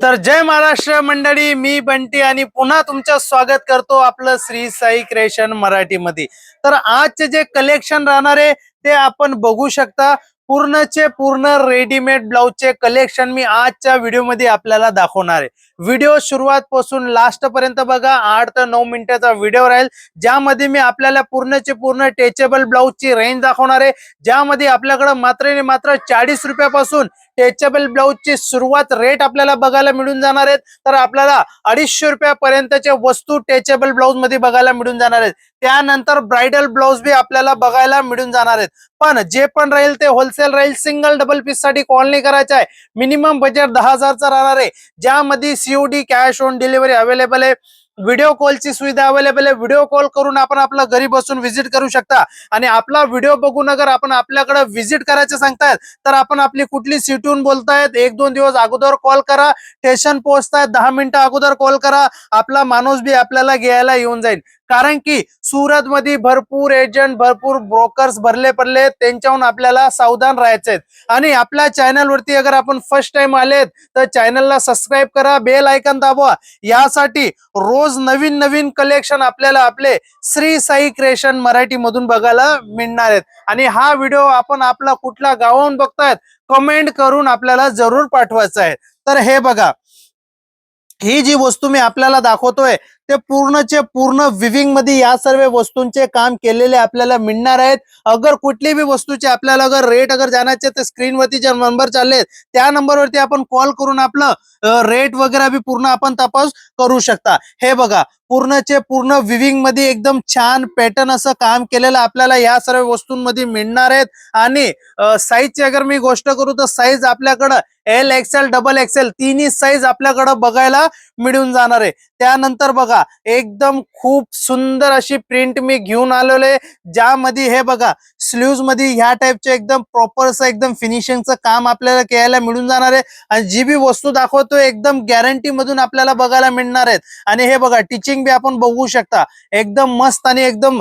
तर जय महाराष्ट्र मंडळी, मी बंटी आणि पुन्हा तुमचं स्वागत करतो आपलं श्री साई क्रिएशन मराठीमध्ये। तर आजचे जे कलेक्शन राहणार आहे ते आपण बघू शकता। पूर्णचे पूर्ण रेडीमेड ब्लाउजचे कलेक्शन मी आजच्या व्हिडिओमध्ये आपल्याला दाखवणार आहे। व्हिडिओ सुरुवात पासून लास्ट पर्यंत बघा। 8 ते 9 मिनिटाचा व्हिडिओ राहील, ज्यामध्ये मी आपल्याला पूर्णचे पूर्ण टेचेबल ब्लाउजची रेंज दाखवणार आहे, ज्यामध्ये आपल्याकडे मात्र 40 रुपयापासून टेचेबल ब्लाउजची सुरुवात रेट आपल्याला बघायला मिळून जाणार आहेत। तर आपल्याला 250 रुपयापर्यंतचे वस्तू टेचेबल ब्लाउज मध्ये बघायला मिळून जाणार आहेत। त्यानंतर ब्राइडल ब्लाउज भी आपल्याला बघायला मिळून जाणार आहेत। पण जे पण राहील ते होलसेल राहील। सिंगल डबल पीस साठी कॉल नाही करायचा आहे। मिनिमम बजेट 10,000 चा राहणार आहे, ज्यामध्ये COD cash on delivery available आहे। व्हिडिओ कॉलची सुविधा अवेलेबल आहे। व्हिडिओ कॉल करून आपण आपल्या घरी बसून व्हिजिट करू शकता। आणि आपला व्हिडिओ बघून अगर आपण आपल्याकडे व्हिजिट करायचं सांगतायत तर आपण आपली कुठली सिटीहून बोलतायत 1-2 दिवस अगोदर कॉल करा। स्टेशन पोहोचतायत 10 मिनिटं अगोदर कॉल करा, आपला माणूस भी आपल्याला घ्यायला येऊन जाईल। कारण की सूरत मध्ये भरपूर एजंट, भरपूर ब्रोकर्स भरले पडले, त्यांच्याहून आपल्याला सावधान राहायचे। आणि आपल्या चॅनल वरती अगर आपण फर्स्ट टाइम आलेत तर चॅनलला सबस्क्राइब करा, बेल आयकॉन दाबवा। यासाठी रोज नवीन नवीन कलेक्शन आपल्याला आपले श्री साई क्रिएशन मराठी मधून बघायला मिळणार आहेत। आणि हा व्हिडिओ आपण आपला कुठला गावाहून बघतायत कमेंट करून आपल्याला जरूर पाठवायचा आहे। तर हे बघा, ही जी वस्तू मी आपल्याला दाखवतोय ते पूर्णचे पूर्ण विविंग मध्ये या सर्व वस्तूंचे काम केलेले आपल्याला मिळणार आहेत। अगर कुठली भी वस्तूचे आपल्याला अगर रेट अगर जाणायचे तर स्क्रीन वरती जे नंबर चालले त्या नंबर वरती आपण कॉल करून आपलं रेट वगैरे भी पूर्ण आपण तपास करू शकता। हे बघा, पूर्णचे पूर्ण विविंग मध्ये एकदम छान पॅटर्न असं काम केलेलं आपल्याला या सर्व वस्तूंमध्ये मिळणार आहेत। आणि साईजची अगर मी गोष्ट करू तर साईज आपल्याकडे एल एक्सेल डबल एक्सेल तिन्ही साईज आपल्याकडे बघायला मिळून जाणार आहे। त्यानंतर बघा, एकदम खूप सुंदर अशी प्रिंट मी घेऊन आलेलो आहे, ज्यामध्ये हे बघा स्लीव्स मध्ये ह्या टाइपचे एकदम प्रॉपर असं एकदम फिनिशिंगचं काम आपल्याला करायला मिळून जाणार आहे। आणि जी भी वस्तू दाखवतोय एकदम गॅरंटी मधून आपल्याला बघायला मिळणार आहेत। आणि हे बघा, टीचिंग भी आपण बघू शकता, एकदम मस्त आणि एकदम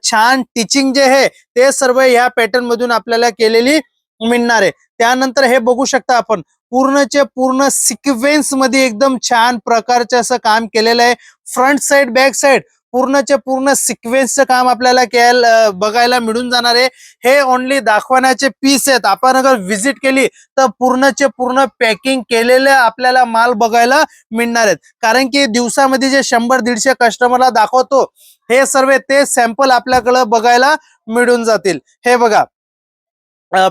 छान टीचिंग जे आहे ते सर्व या पॅटर्न मधून आपल्याला केलेली मिळणार आहे। त्यानंतर हे बघू शकता आपण पूर्णचे पूर्ण सिक्वेन्स मध्ये एकदम छान प्रकारचे असं काम केलेलं आहे। फ्रंट साइड बॅक साइड पूर्णचे पूर्ण सिक्वेन्सचं काम आपल्याला बघायला मिळून जाणार आहे। हे ओनली दाखवण्याचे पीस आहेत। आपण अगर व्हिजिट केली तर पूर्णचे पूर्ण पॅकिंग केलेले आपल्याला माल बघायला मिळणार आहेत। कारण की दिवसामध्ये जे 100-150 कस्टमरला दाखवतो हे सर्व ते सॅम्पल आपल्याकडे बघायला मिळून जातील। हे बघा,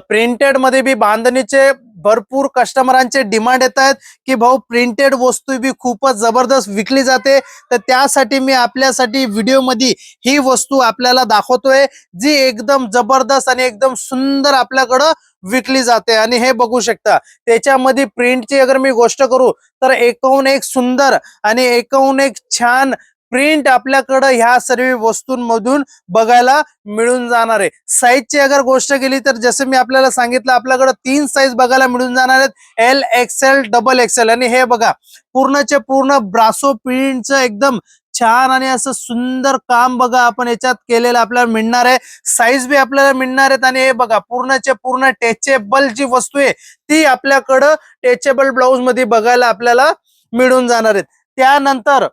प्रिंटेड मध्ये भी बांधणीचे भरपूर कस्टमरांचे डिमांड येत आहेत की भाऊ प्रिंटेड वस्तू भी खूपच जबरदस्त विकली जाते। तर त्यासाठी मी आपल्यासाठी व्हिडिओ मध्ये ही वस्तू आपल्याला दाखवतोय, जी एकदम जबरदस्त आणि एकदम सुंदर आपल्याकडे विकली जाते। आणि हे बघू शकता, त्याच्यामध्ये प्रिंटची अगर मी गोष्ट करू तर एकूण एक सुंदर आणि एकूण एक छान प्रिंट आपल्याकडे ह्या सर्व वस्तूंमधून बघायला मिळून जाणार आहे। साईजची अगर गोष्ट केली तर जसे मी आपल्याला सांगितलं, आपल्याकडे 3 साईज बघायला मिळून जाणार आहेत, एल एक्सेल डबल एक्सेल। आणि हे बघा, पूर्णचे पूर्ण ब्रासो प्रिंटचं एकदम छान आणि असं सुंदर काम बघा आपण याच्यात केलेलं आपल्याला मिळणार आहे। साईज भी आपल्याला मिळणार आहेत। आणि हे बघा, पूर्णचे पूर्ण टेचेबल जी वस्तू आहे ती आपल्याकडं टेचेबल ब्लाउज मध्ये बघायला आपल्याला मिळून जाणार आहेत। त्यानंतर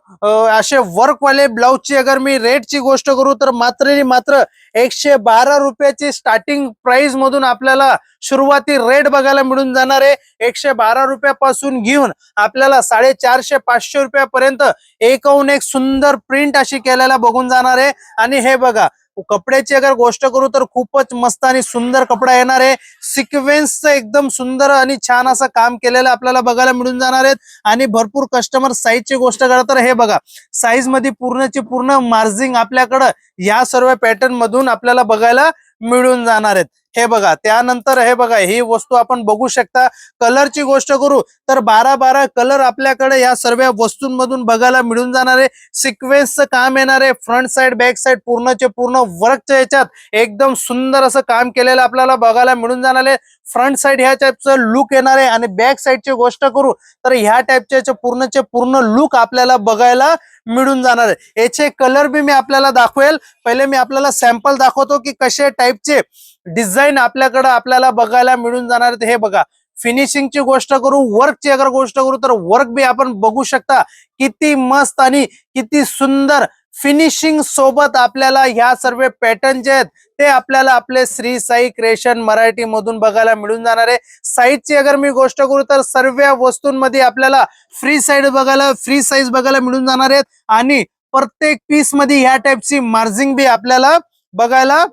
असे वर्क वाले ब्लाउजची अगर मी रेटची गोष्ट करू तर मात्र 112 रुपयाची स्टार्टिंग प्राइस मधून आपल्याला सुरुवाती रेट बघायला मिळून जाणार आहे। 112 रुपयापासून घेऊन आपल्याला 450-500 रुपयापर्यंत एकूण एक सुंदर प्रिंट अशी केलेला बघून जाणार आहे। आणि हे बघा, कपड्याची अगर गोष्ट करू तर खूपच मस्त आणि सुंदर कपडा येणार आहे। सिक्वेन्सचं एकदम सुंदर आणि छान असं काम केलेलं आपल्याला बघायला मिळून जाणार आहेत। आणि भरपूर कस्टमर साईजची गोष्ट करतात तर हे बघा, साईज मध्ये पूर्णची पूर्ण मार्जिंग आपल्याकडे या सर्व पॅटर्न मधून आपल्याला बघायला मिळून जाणार आहेत। हे बघा, त्यानंतर हे बघा, ही वस्तू आपण बघू शकता। कलरची गोष्ट करू तर 12 कलर आपल्याकडे या सर्व वस्तूंमधून बघायला मिळून जाणार आहे। सिक्वेन्सचं काम येणार आहे, फ्रंट साइड बॅक साइड पूर्णचे पूर्ण वर्कच्या याच्यात एकदम सुंदर असं काम केलेलं आपल्याला बघायला मिळून जाणार आहे। फ्रंट साइड ह्या टाइपचं लुक येणार आहे। आणि बॅक साइडची गोष्ट करू तर ह्या टाइपचे पूर्णचे पूर्ण लुक आपल्याला बघायला मिळून जाणार आहे। याचे कलर भी मी आपल्याला दाखवेल। पहिले मी आपल्याला सॅम्पल दाखवतो की कशा टाइपचे डिझाइन आपल्याकडे आपल्याला बघायला मिळून जाणार आहेत। हे बघा, फिनिशिंगची गोष्ट करू, वर्कची अगर गोष्ट करू तर वर्क बी आपण बघू शकता किती मस्त आणि किती सुंदर फिनिशिंग सोबत आपल्याला ह्या सर्व पॅटर्न जे आहेत ते आपल्याला आपले श्री साई क्रिएशन मराठी मधून बघायला मिळून जाणार आहे. साईजची अगर मी गोष्ट करू तर सर्व वस्तूंमध्ये आपल्याला फ्री साईज बघायला मिळून जाणार आहेत आणि प्रत्येक पीस मध्ये ह्या टाइपची मार्जिंग बी आपल्याला बघायला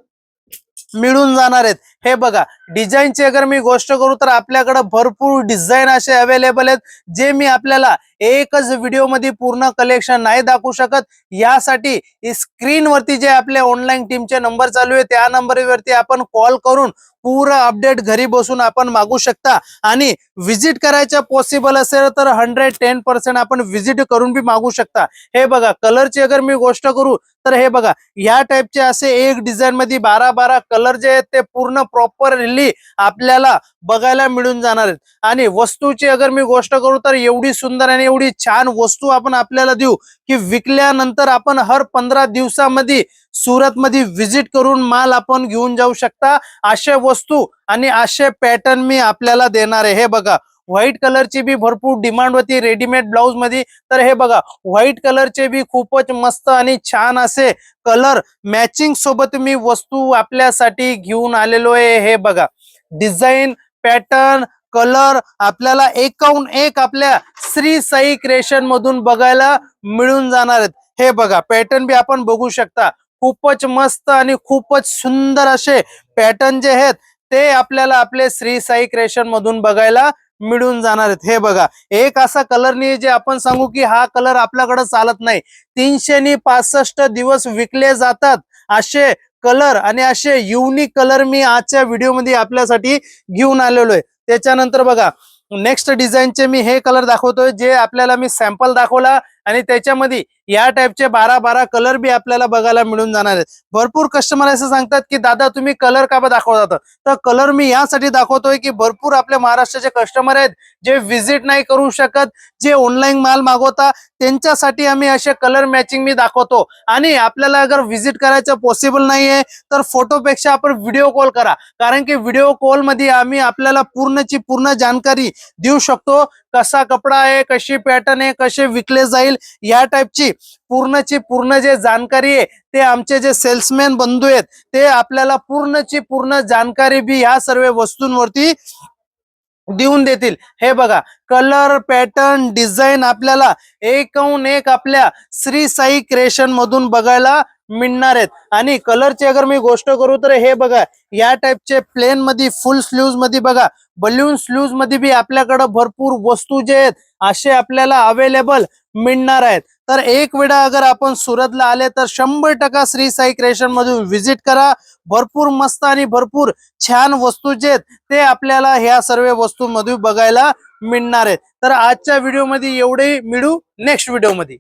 मिळून जाणार आहेत. हे बघा, डिझाईनची अगर मी गोष्ट करू तर आपल्याकडे भरपूर डिझाईन असे अवेलेबल आहेत जे मी आपल्याला एकच व्हिडिओ मध्ये पूर्ण कलेक्शन नाही दाखवू शकत. यासाठी स्क्रीन वरती जे आपल्या ऑनलाईन टीमचे नंबर चालू आहे त्या नंबरवरती आपण कॉल करून पूर्ण अपडेट घरी बसून आपण मागू शकता आणि विजिट करायचं पॉसिबल असेल तर 110% आपण विजिट करून बी मागू शकता. हे बघा, कलरची अगर मी गोष्ट करू तर हे बघा, या टाइपचे असे एक डिझाईन मध्ये 12 कलर जे आहेत ते पूर्ण प्रॉपरली आपल्याला बघायला मिळून जाणार आहेत. आणि वस्तूची अगर मी गोष्ट करू तर एवढी सुंदर आणि एवढी छान वस्तू आपण आपल्याला देऊ की विकल्यानंतर आपण हर 15 दिवसामध्ये सुरत मध्ये विजिट करून माल आपण घेऊन जाऊ शकता. अशा वस्तू आणि असे पॅटर्न मी आपल्याला देणार आहे. हे बघा, व्हाईट कलरची बी भरपूर डिमांड होती रेडीमेड ब्लाउज मध्ये, तर हे बघा व्हाईट कलरचे बी खूपच मस्त आणि छान असे कलर मॅचिंग सोबत मी वस्तू आपल्यासाठी घेऊन आलेलो आहे. हे बघा, डिझाईन, पॅटर्न, कलर आपल्याला एकाहून एक आपल्या श्री साई क्रिएशन मधून बघायला मिळून जाणार आहेत. हे बघा, पॅटर्न बी आपण बघू शकता, खूपच मस्त आणि खूपच सुंदर असे पॅटर्न जे आहेत ते आपल्याला आपले श्री साई क्रिएशन मधून बघायला मिळून जाणार आहेत. हे बघा, एक असा कलर नाही जे आपण सांगू की हा कलर आपल्याकडे चालत नाही. 365 दिवस विकले जातात असे कलर आणि असे युनिक कलर मी आजच्या व्हिडिओमध्ये आपल्यासाठी घेऊन आलेलो आहे. त्याच्यानंतर बघा, नेक्स्ट डिझाईनचे मी हे कलर दाखवतोय जे आपल्याला मी सॅम्पल दाखवला आणि त्याच्यामध्ये या टाइपचे 12 कलर बी आपल्याला बघायला मिळून जाणार आहेत. भरपूर कस्टमर असं सांगतात की दादा तुम्ही कलर का दाखवतात, तर कलर मी यासाठी दाखवतोय की भरपूर आपल्या महाराष्ट्राचे कस्टमर आहेत जे विजिट नाही करू शकत, जे ऑनलाईन माल मागवता, त्यांच्यासाठी आम्ही असे कलर मॅचिंग मी दाखवतो. आणि आपल्याला अगर विजिट करायचं पॉसिबल नाहीये तर फोटोपेक्षा आपण व्हिडिओ कॉल करा, कारण की व्हिडिओ कॉल मध्ये आम्ही आपल्याला पूर्णची पूर्ण जानकारी देऊ शकतो. कसा कपडा आहे, कशी पॅटर्न आहे, कसे विकले जाईल, या टाइपची पूर्णची पूर्ण जे जानकारी आहे ते आमचे जे सेल्समॅन बंधू आहेत ते आपल्याला पूर्णची पूर्ण जानकारी बी ह्या सर्व वस्तूंवरती देऊन देतील. हे बघा, कलर, पॅटर्न, डिझाईन आपल्याला एकहून एक आपल्या श्री साई क्रिएशन मधून बघायला मिळणार आहेत. आणि कलरची अगर मी गोष्ट करू तर हे बघा, या टाइपचे प्लेन मध्ये, फुल स्लीव्ह मध्ये बघा, बलून स्लीव्ह मध्ये बी आपल्याकडे भरपूर वस्तू जे आहेत असे आपल्याला अवेलेबल मिळणार आहेत. तर एक वेळा अगर आपण सुरतला आले तर 100% श्री साई क्रिएशन मधून विजिट करा. भरपूर मस्त आणि भरपूर छान वस्तू जे आहेत ते आपल्याला ह्या सर्व वस्तूंमध्ये बघायला मिळणार आहेत. तर आजच्या व्हिडिओमध्ये एवढे, मिळू नेक्स्ट व्हिडिओमध्ये.